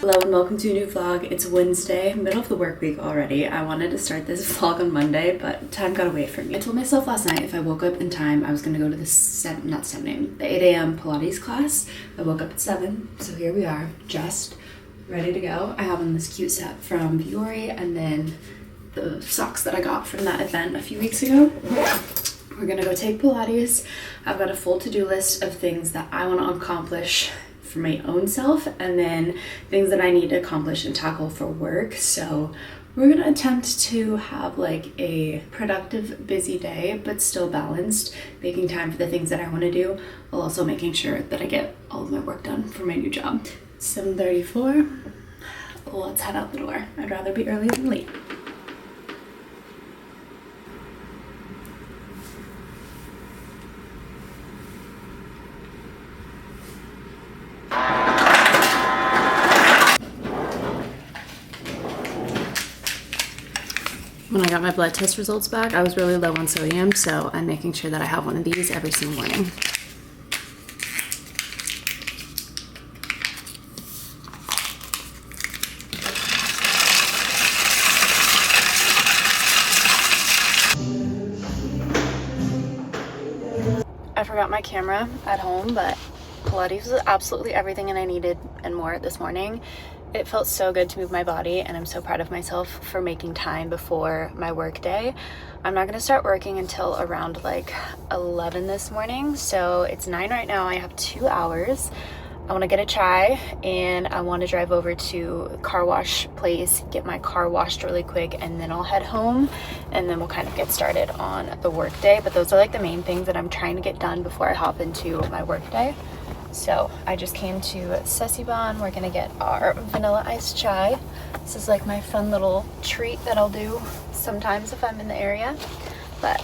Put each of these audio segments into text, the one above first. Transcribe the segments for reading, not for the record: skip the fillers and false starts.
Hello and welcome to a new vlog. It's Wednesday, middle of the work week already. I wanted to start this vlog on Monday, but time got away from me. I told myself last night if I woke up in time, I was gonna go to the 8 a.m. Pilates class. I woke up at 7, so here we are, just ready to go. I have on this cute set from Viore and then the socks that I got from that event a few weeks ago. We're gonna go take Pilates. I've got a full to-do list of things that I want to accomplish for my own self and then things that I need to accomplish and tackle for work. So we're gonna attempt to have like a productive, busy day, but still balanced, making time for the things that I want to do, while also making sure that I get all of my work done for my new job. 7:34. Let's head out the door. I'd rather be early than late. When I got my blood test results back, I was really low on sodium, so I'm making sure that I have one of these every single morning. I forgot my camera at home, but Pilates was absolutely everything and I needed and more this morning. It felt so good to move my body and I'm so proud of myself for making time before my work day. I'm not gonna start working until around like 11 this morning. So it's 9 right now, I have 2 hours. I wanna get a chai and I wanna drive over to a car wash place, get my car washed really quick, and then I'll head home and then we'll kind of get started on the work day. But those are like the main things that I'm trying to get done before I hop into my work day. So I just came to Sesiban. We're gonna get our vanilla iced chai. This is like my fun little treat that I'll do sometimes if I'm in the area. But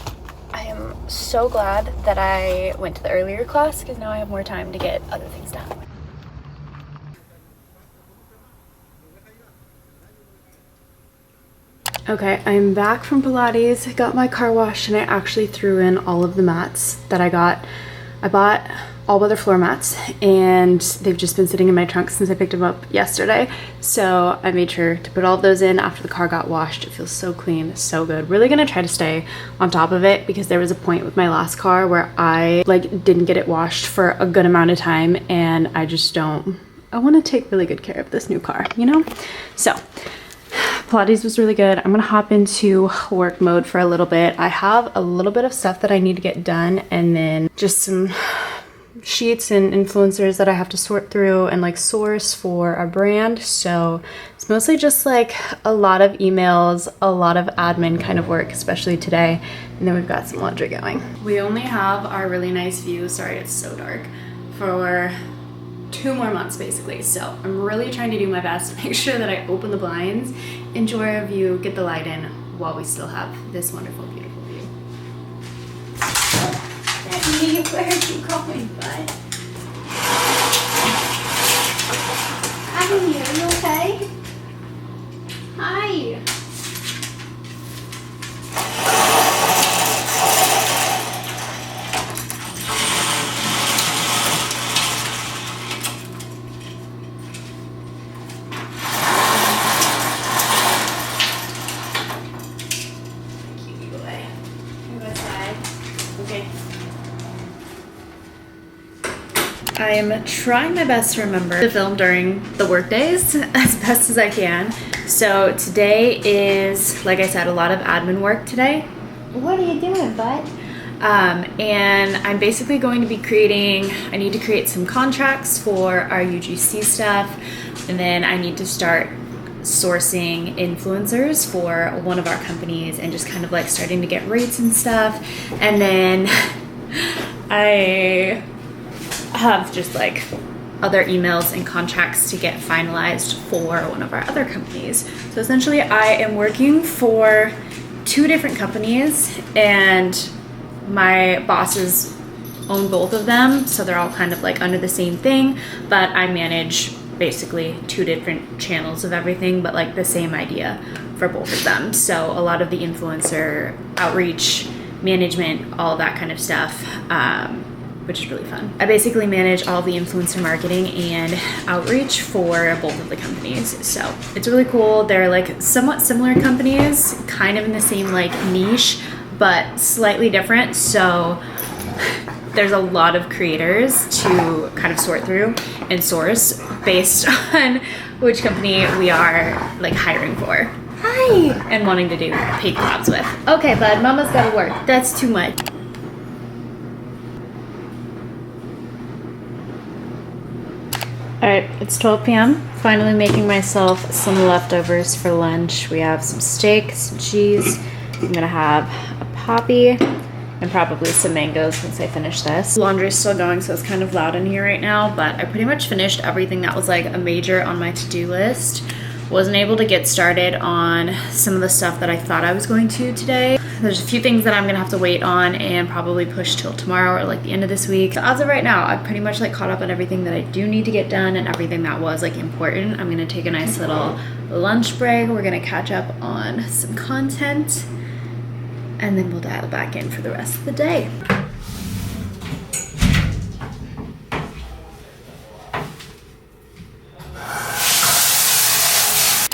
I am so glad that I went to the earlier class because now I have more time to get other things done. Okay, I'm back from Pilates. I got my car washed and I actually threw in all of the mats that I got. I bought all-weather floor mats and they've just been sitting in my trunk since I picked them up yesterday. So I made sure to put all of those in after the car got washed. It feels so clean, so good. Really gonna try to stay on top of it because there was a point with my last car where I didn't get it washed for a good amount of time and I want to take really good care of this new car, you know? So Pilates was really good. I'm gonna hop into work mode for a little bit. I have a little bit of stuff that I need to get done and then just some sheets and influencers that I have to sort through and like source for our brand. So it's mostly just like a lot of emails, a lot of admin kind of work, especially today. And then we've got some laundry going. We only have our really nice view, sorry it's so dark, for 2 more months basically. So I'm really trying to do my best to make sure that I open the blinds, enjoy our view, get the light in while we still have this wonderful, beautiful view. Daddy, where are you going, bud? Hi, are you okay? Hi. I am trying my best to remember to film during the work days as best as I can. So today is, like I said, a lot of admin work today. What are you doing, bud? And I'm basically going to be I need to create some contracts for our UGC stuff. And then I need to start sourcing influencers for one of our companies and just kind of like starting to get rates and stuff. And then I have just like other emails and contracts to get finalized for one of our other companies. So essentially I am working for 2 different companies and my bosses own both of them. So they're all kind of like under the same thing, but I manage basically 2 different channels of everything, but like the same idea for both of them. So a lot of the influencer outreach, management, all that kind of stuff which is really fun. I basically manage all the influencer marketing and outreach for both of the companies. So it's really cool. They're like somewhat similar companies, kind of in the same like niche, but slightly different. So there's a lot of creators to kind of sort through and source based on which company we are like hiring for. Hi! And wanting to do paid collabs with. Okay, bud, mama's gotta work. That's too much. Alright, it's 12 p.m. Finally making myself some leftovers for lunch. We have some steak, some cheese. I'm gonna have a poppy and probably some mangoes once I finish this. Laundry's still going, so it's kind of loud in here right now, but I pretty much finished everything that was like a major on my to-do list. Wasn't able to get started on some of the stuff that I thought I was going to today. There's a few things that I'm gonna have to wait on and probably push till tomorrow or like the end of this week. So as of right now, I've pretty much like caught up on everything that I do need to get done and everything that was like important. I'm gonna take a nice little lunch break. We're gonna catch up on some content and then we'll dial back in for the rest of the day.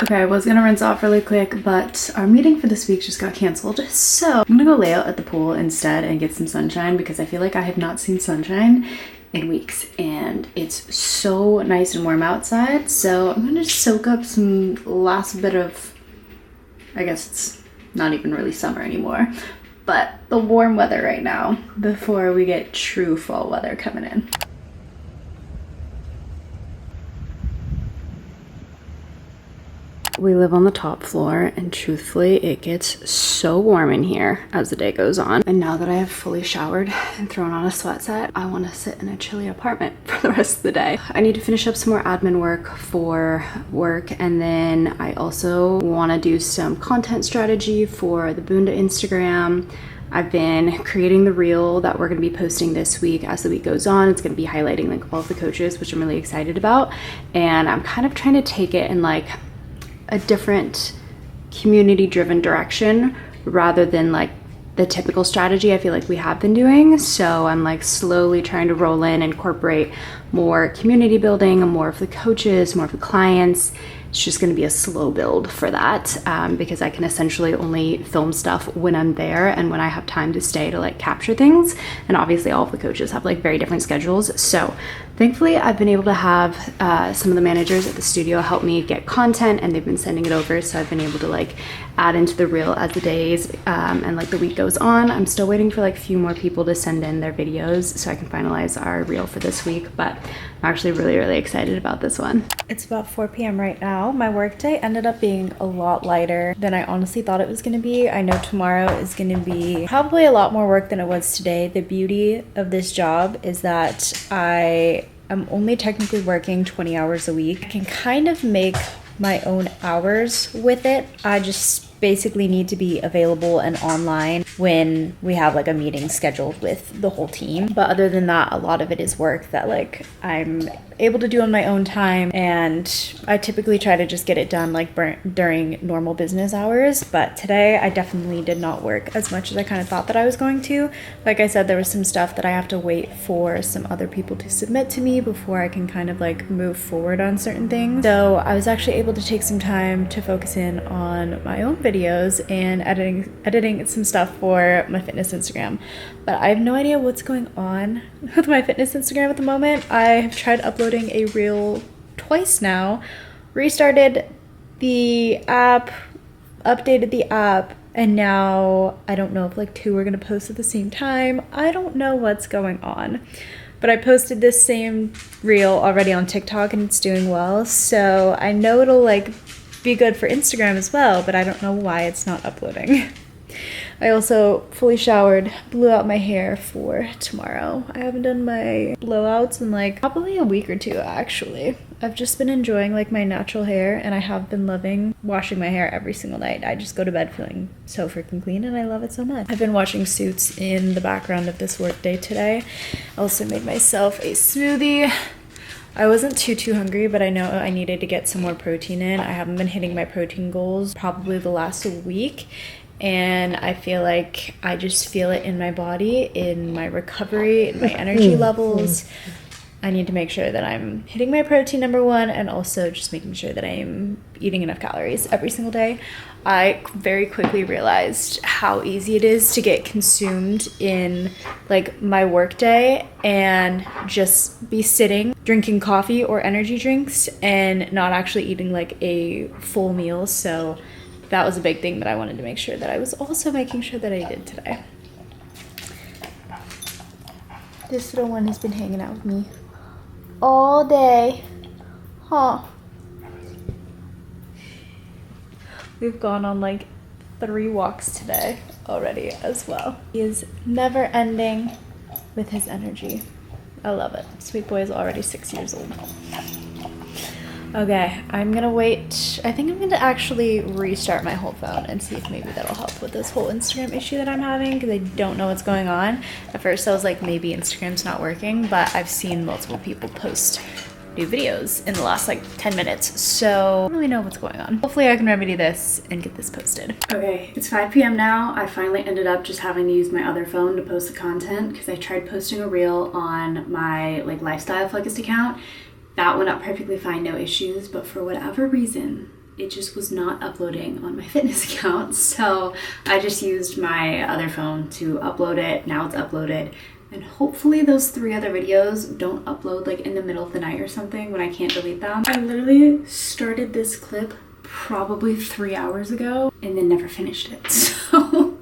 Okay, I was gonna rinse off really quick, but our meeting for this week just got canceled. So I'm gonna go lay out at the pool instead and get some sunshine because I feel like I have not seen sunshine in weeks and it's so nice and warm outside. So I'm gonna just soak up some last bit of, I guess it's not even really summer anymore, but the warm weather right now before we get true fall weather coming in. We live on the top floor and truthfully it gets so warm in here as the day goes on. And now that I have fully showered and thrown on a sweat set, I want to sit in a chilly apartment for the rest of the day. I need to finish up some more admin work for work, and then I also want to do some content strategy for the Bunda Instagram. I've been creating the reel that we're going to be posting this week. As the week goes on, it's going to be highlighting like all of the coaches, which I'm really excited about. And I'm kind of trying to take it in like a different community driven direction rather than like the typical strategy I feel like we have been doing. So I'm like slowly trying to roll in, incorporate more community building and more of the coaches, more of the clients. It's just going to be a slow build for that because I can essentially only film stuff when I'm there and when I have time to stay to like capture things. And obviously all of the coaches have like very different schedules. So thankfully I've been able to have some of the managers at the studio help me get content and they've been sending it over. So I've been able to like add into the reel as the days and like the week goes on. I'm still waiting for like a few more people to send in their videos so I can finalize our reel for this week, but I'm actually really excited about this one. It's about 4 p.m. right now. My work day ended up being a lot lighter than I honestly thought it was going to be. I know tomorrow is going to be probably a lot more work than it was today. The beauty of this job is that I am only technically working 20 hours a week. I can kind of make my own hours with it. I just basically need to be available and online when we have like a meeting scheduled with the whole team. But other than that, a lot of it is work that like I'm able to do on my own time, and I typically try to just get it done like during normal business hours. But today I definitely did not work as much as I kind of thought that I was going to. Like I said, there was some stuff that I have to wait for some other people to submit to me before I can kind of like move forward on certain things. So I was actually able to take some time to focus in on my own videos and editing some stuff for my fitness Instagram. But I have no idea what's going on with my fitness Instagram at the moment. I have tried uploading a reel twice now, restarted the app, updated the app, and now I don't know if like two are gonna post at the same time. I don't know what's going on. But I posted this same reel already on TikTok and it's doing well. So I know it'll like be good for Instagram as well, but I don't know why it's not uploading. I also fully showered, blew out my hair for tomorrow. I haven't done my blowouts in like probably a week or two actually. I've just been enjoying like my natural hair, and I have been loving washing my hair every single night. I just go to bed feeling so freaking clean and I love it so much. I've been watching Suits in the background of this work day today. I also made myself a smoothie. I wasn't too hungry, but I know I needed to get some more protein in. I haven't been hitting my protein goals probably the last week, and I feel like I just feel it in my body, in my recovery, in my energy levels. I need to make sure that I'm hitting my protein, number one, and also just making sure that I am eating enough calories every single day. I very quickly realized how easy it is to get consumed in like my work day and just be sitting, drinking coffee or energy drinks and not actually eating like a full meal. So that was a big thing that I wanted to make sure that I was also making sure that I did today. This little one has been hanging out with me all day. Huh. We've gone on like 3 walks today already as well. He is never ending with his energy. I love it. Sweet boy is already 6 years old. Okay, I'm gonna wait. I think I'm gonna actually restart my whole phone and see if maybe that'll help with this whole Instagram issue that I'm having, because I don't know what's going on. At first I was like, maybe Instagram's not working, but I've seen multiple people post new videos in the last like 10 minutes, so I don't really know what's going on. Hopefully I can remedy this and get this posted. Okay, it's 5 p.m. now. I finally ended up just having to use my other phone to post the content because I tried posting a reel on my like lifestyle focused account. That went up perfectly fine, no issues, but for whatever reason, it just was not uploading on my fitness account. So I just used my other phone to upload it. Now it's uploaded. And hopefully those 3 other videos don't upload like in the middle of the night or something when I can't delete them. I literally started this clip probably 3 hours ago and then never finished it. So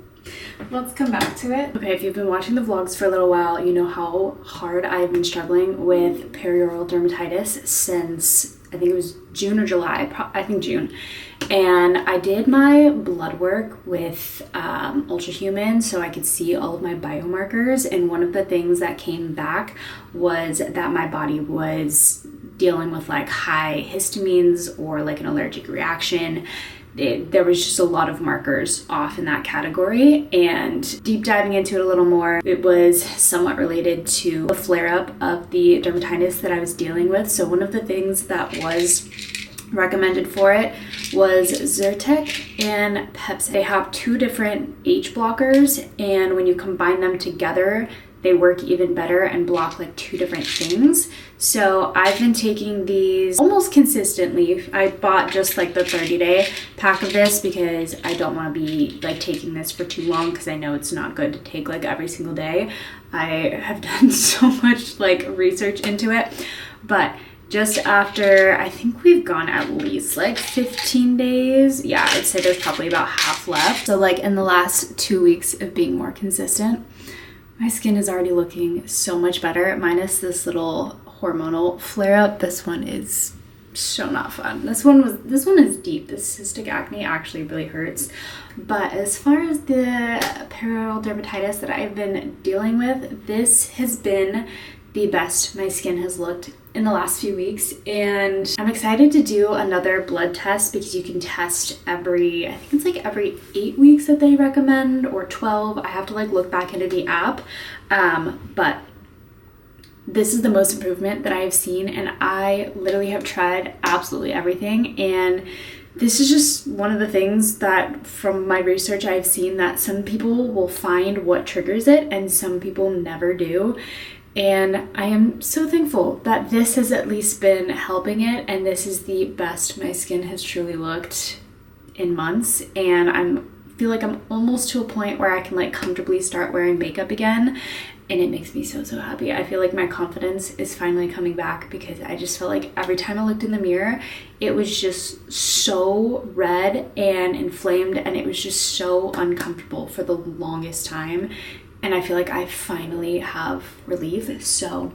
let's come back to it. Okay, if you've been watching the vlogs for a little while, you know how hard I've been struggling with perioral dermatitis since I think it was June or July, I think June. And I did my blood work with Ultrahuman so I could see all of my biomarkers. And one of the things that came back was that my body was dealing with like high histamines or like an allergic reaction. There was just a lot of markers off in that category, and deep diving into it a little more, it was somewhat related to a flare-up of the dermatitis that I was dealing with. So one of the things that was recommended for it was Zyrtec and Pepsi. They have 2 different H blockers, and when you combine them together, they work even better and block like 2 different things. So I've been taking these almost consistently. I bought just like the 30-day pack of this because I don't want to be like taking this for too long, because I know it's not good to take like every single day. I have done so much like research into it, but just after, I think we've gone at least like 15 days. Yeah, I'd say there's probably about half left. So like in the last 2 weeks of being more consistent, my skin is already looking so much better, minus this little hormonal flare-up. This one is so not fun. This one is deep. This cystic acne actually really hurts. But as far as the perioral dermatitis that I've been dealing with, this has been the best my skin has looked in the last few weeks, and I'm excited to do another blood test because you can test every, I think it's like every 8 weeks that they recommend, or 12. I have to like look back into the app, but this is the most improvement that I have seen, and I literally have tried absolutely everything, and this is just one of the things that from my research I've seen that some people will find what triggers it and some people never do. And I am so thankful that this has at least been helping it, and this is the best my skin has truly looked in months. And I feel like I'm almost to a point where I can like comfortably start wearing makeup again, and it makes me so happy. I feel like my confidence is finally coming back, because I just felt like every time I looked in the mirror, it was just so red and inflamed, and it was just so uncomfortable for the longest time. And I feel like I finally have relief. So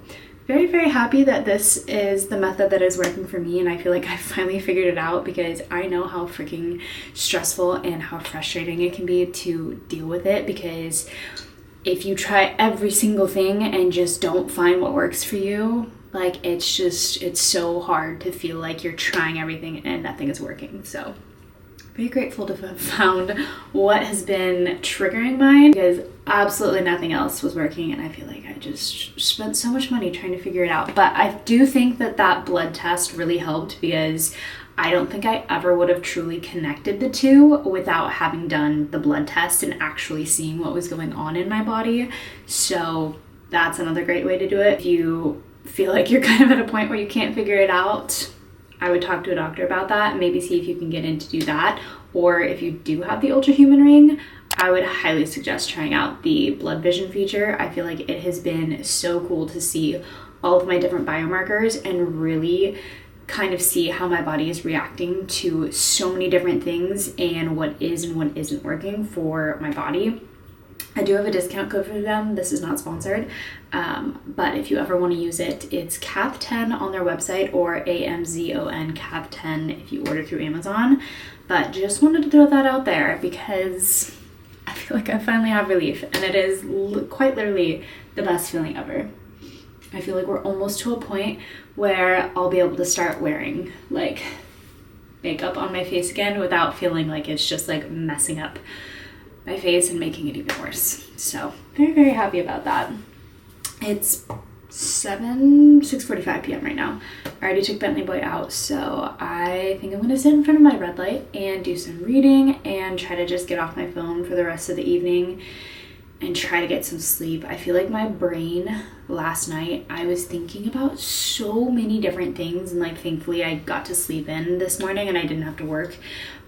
very happy that this is the method that is working for me, and I feel like I finally figured it out, because I know how freaking stressful and how frustrating it can be to deal with it, because if you try every single thing and just don't find what works for you, like it's so hard to feel like you're trying everything and nothing is working. So very grateful to have found what has been triggering mine, because absolutely nothing else was working, and I feel like I just spent so much money trying to figure it out. But I do think that blood test really helped, because I don't think I ever would have truly connected the two without having done the blood test and actually seeing what was going on in my body. So that's another great way to do it. If you feel like you're kind of at a point where you can't figure it out, I would talk to a doctor about that and maybe see if you can get in to do that. Or if you do have the Ultrahuman ring, I would highly suggest trying out the blood vision feature. I feel like it has been so cool to see all of my different biomarkers and really kind of see how my body is reacting to so many different things and what is and what isn't working for my body. I do have a discount code for them. This is not sponsored, but if you ever want to use it, it's CATH10 on their website, or AMZON CATH10 if you order through Amazon. But just wanted to throw that out there because I feel like I finally have relief, and it is quite literally the best feeling ever. I feel like we're almost to a point where I'll be able to start wearing like makeup on my face again without feeling like it's just like messing up my face and making it even worse. So very, very happy about that. It's 6:45 p.m. right now. I already took Bentley Boy out, so I think I'm gonna sit in front of my red light and do some reading and try to just get off my phone for the rest of the evening and try to get some sleep. I feel like my brain last night, I was thinking about so many different things, and like thankfully I got to sleep in this morning and I didn't have to work.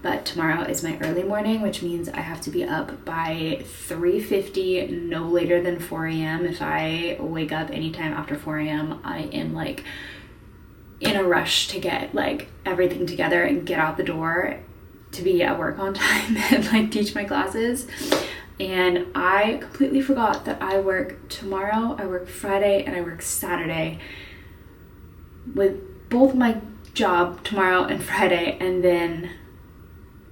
But tomorrow is my early morning, which means I have to be up by 3:50, no later than 4 a.m. If I wake up anytime after 4 a.m., I am like in a rush to get like everything together and get out the door to be at work on time and like teach my classes. And I completely forgot that I work tomorrow, I work Friday, and I work Saturday with both my job tomorrow and Friday, and then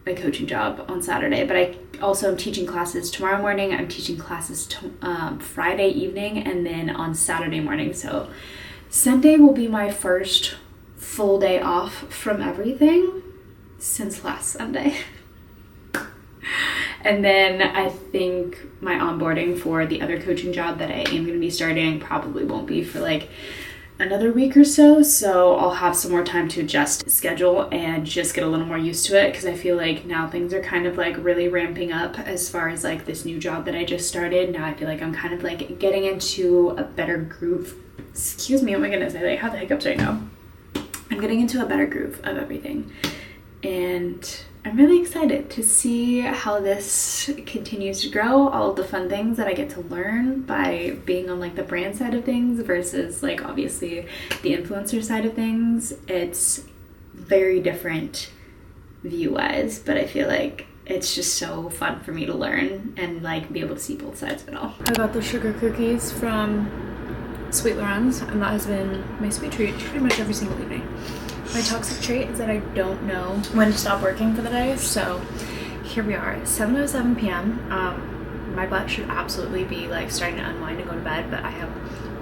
my coaching job on Saturday. But I also am teaching classes tomorrow morning, I'm teaching classes Friday evening, and then on Saturday morning. So Sunday will be my first full day off from everything since last Sunday. And then I think my onboarding for the other coaching job that I am going to be starting probably won't be for like another week or so. So I'll have some more time to adjust schedule and just get a little more used to it, because I feel like now things are kind of like really ramping up as far as like this new job that I just started. Now I feel like I'm kind of like getting into a better groove. Excuse me, oh my goodness, I like have the hiccups right now. I'm getting into a better groove of everything. And I'm really excited to see how this continues to grow, all of the fun things that I get to learn by being on like the brand side of things versus like obviously the influencer side of things. It's very different view-wise, but I feel like it's just so fun for me to learn and like be able to see both sides of it all. I got the sugar cookies from Sweet Lorenz, and that has been my sweet treat pretty much every single evening. My toxic trait is that I don't know when to stop working for the day, so here we are, 7:07 p.m. My butt should absolutely be like starting to unwind and go to bed, but I have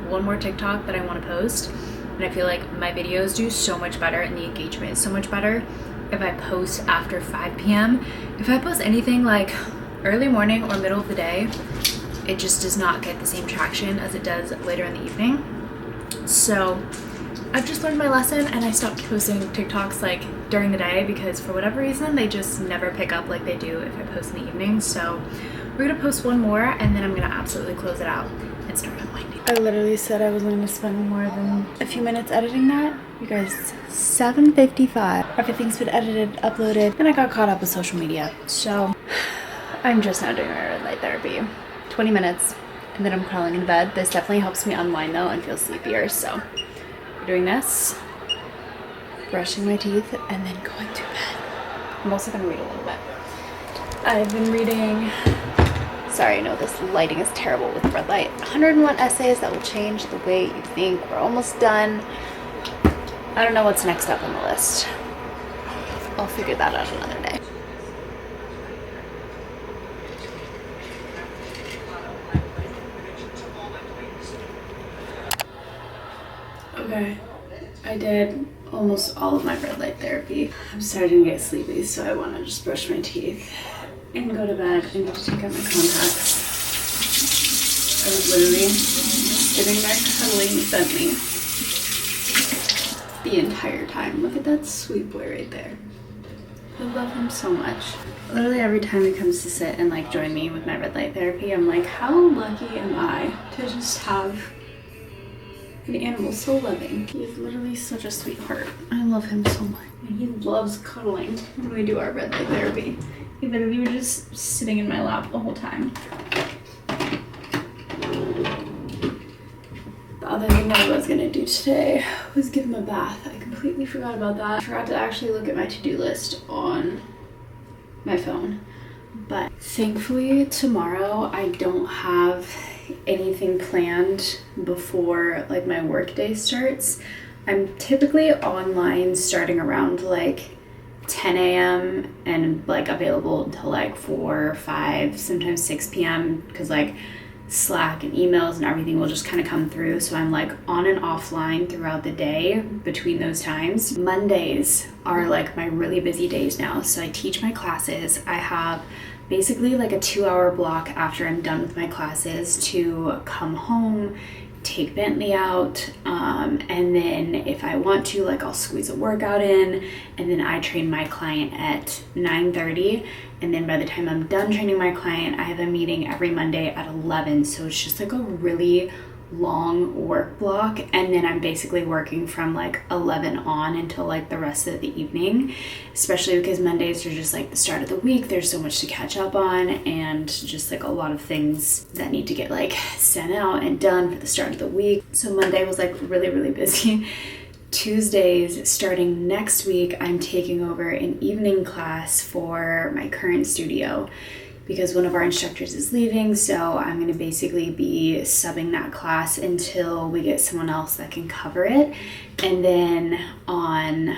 one more TikTok that I want to post, and I feel like my videos do so much better and the engagement is so much better if I post after 5 p.m. If I post anything like early morning or middle of the day, it just does not get the same traction as it does later in the evening. So I've just learned my lesson, and I stopped posting TikToks like during the day because for whatever reason they just never pick up like they do if I post in the evening. So we're gonna post one more and then I'm gonna absolutely close it out and start unwinding. I literally said I wasn't gonna spend more than a few minutes editing that. You guys, 7:55. Everything's been edited, uploaded, and I got caught up with social media. So I'm just now doing my red light therapy. 20 minutes and then I'm crawling in bed. This definitely helps me unwind though and feel sleepier. So doing this, brushing my teeth, and then going to bed. I'm also gonna read a little bit. I've been reading, sorry, I know this lighting is terrible with red light, 101 essays that will change the way you think. We're almost done. I don't know what's next up on the list. I'll figure that out another day. Okay, I did almost all of my red light therapy. I'm starting to get sleepy, so I want to just brush my teeth and go to bed and get to take out my contacts. I was literally sitting there cuddling with Bentley the entire time. Look at that sweet boy right there. I love him so much. Literally every time he comes to sit and like join me with my red light therapy, I'm like, how lucky am I to just have an animal so loving. He is literally such a sweetheart. I love him so much. And he loves cuddling when we do our red light therapy. He literally was just sitting in my lap the whole time. The other thing that I was gonna do today was give him a bath. I completely forgot about that. I forgot to actually look at my to-do list on my phone. But thankfully tomorrow I don't have anything planned before like my work day starts. I'm typically online starting around like 10 a.m. and like available until like 4, 5, sometimes 6 p.m. because like Slack and emails and everything will just kind of come through. So I'm like on and offline throughout the day between those times. Mondays are like my really busy days now. So I teach my classes. I have basically like a 2-hour block after I'm done with my classes to come home, take Bentley out, and then if I want to, like I'll squeeze a workout in, and then I train my client at 9:30, and then by the time I'm done training my client, I have a meeting every Monday at 11, so it's just like a really long work block, and then I'm basically working from like 11 on until like the rest of the evening, especially because Mondays are just like the start of the week. There's so much to catch up on and just like a lot of things that need to get like sent out and done for the start of the week. So Monday was like really busy. Tuesdays, starting next week, I'm taking over an evening class for my current studio because one of our instructors is leaving, so I'm going to basically be subbing that class until we get someone else that can cover it. And then on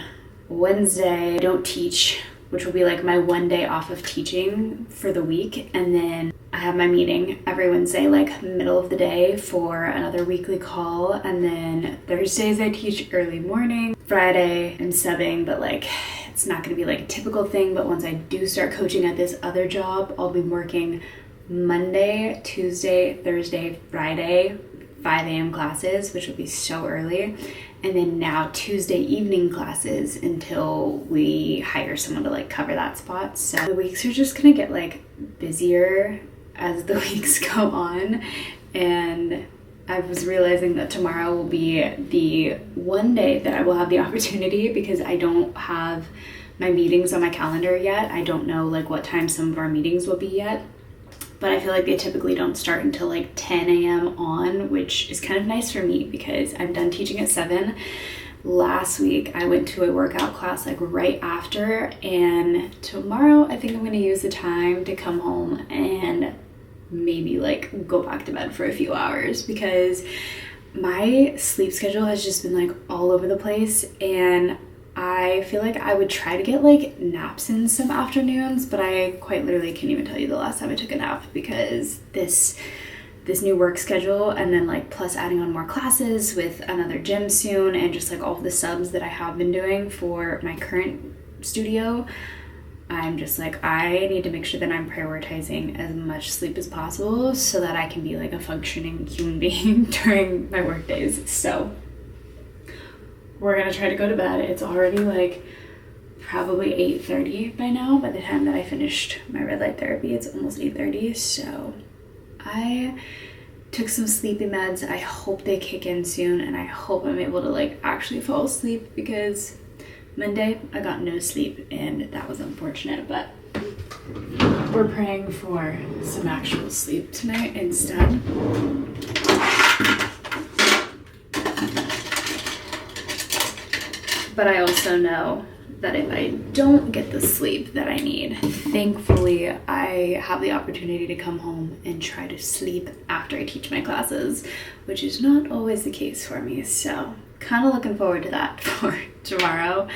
Wednesday, I don't teach, which will be like my one day off of teaching for the week. And then I have my meeting every Wednesday, like middle of the day for another weekly call. And then Thursdays I teach early morning. Friday I'm subbing, but like it's not going to be like a typical thing, but once I do start coaching at this other job, I'll be working Monday, Tuesday, Thursday, Friday, 5 a.m. classes, which will be so early. And then now Tuesday evening classes until we hire someone to like cover that spot. So the weeks are just going to get like busier as the weeks go on. And I was realizing that tomorrow will be the one day that I will have the opportunity because I don't have my meetings on my calendar yet. I don't know like what time some of our meetings will be yet, but I feel like they typically don't start until like 10 a.m. on, which is kind of nice for me because I'm done teaching at 7. Last week I went to a workout class like right after, and tomorrow I think I'm going to use the time to come home and maybe like go back to bed for a few hours because my sleep schedule has just been like all over the place, and I feel like I would try to get like naps in some afternoons, but I quite literally can't even tell you the last time I took a nap because this new work schedule, and then like plus adding on more classes with another gym soon, and just like all of the subs that I have been doing for my current studio, I'm just like, I need to make sure that I'm prioritizing as much sleep as possible so that I can be like a functioning human being during my work days. So we're gonna try to go to bed. It's already like probably 8:30 by now. By the time that I finished my red light therapy, it's almost 8:30. So I took some sleepy meds. I hope they kick in soon, and I hope I'm able to like actually fall asleep because Monday I got no sleep and that was unfortunate, but we're praying for some actual sleep tonight instead. But I also know that if I don't get the sleep that I need, thankfully I have the opportunity to come home and try to sleep after I teach my classes, which is not always the case for me. So kind of looking forward to that for tomorrow,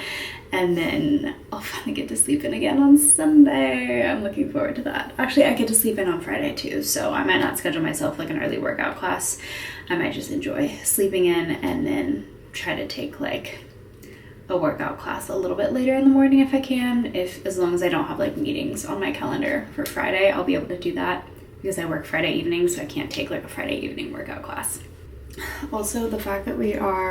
and then I'll finally get to sleep in again on Sunday. I'm looking forward to that. Actually, I get to sleep in on Friday too, so I might not schedule myself like an early workout class. I might just enjoy sleeping in and then try to take like a workout class a little bit later in the morning if I can, as long as I don't have like meetings on my calendar for Friday. I'll be able to do that because I work Friday evening, so I can't take like a Friday evening workout class. Also, the fact that we are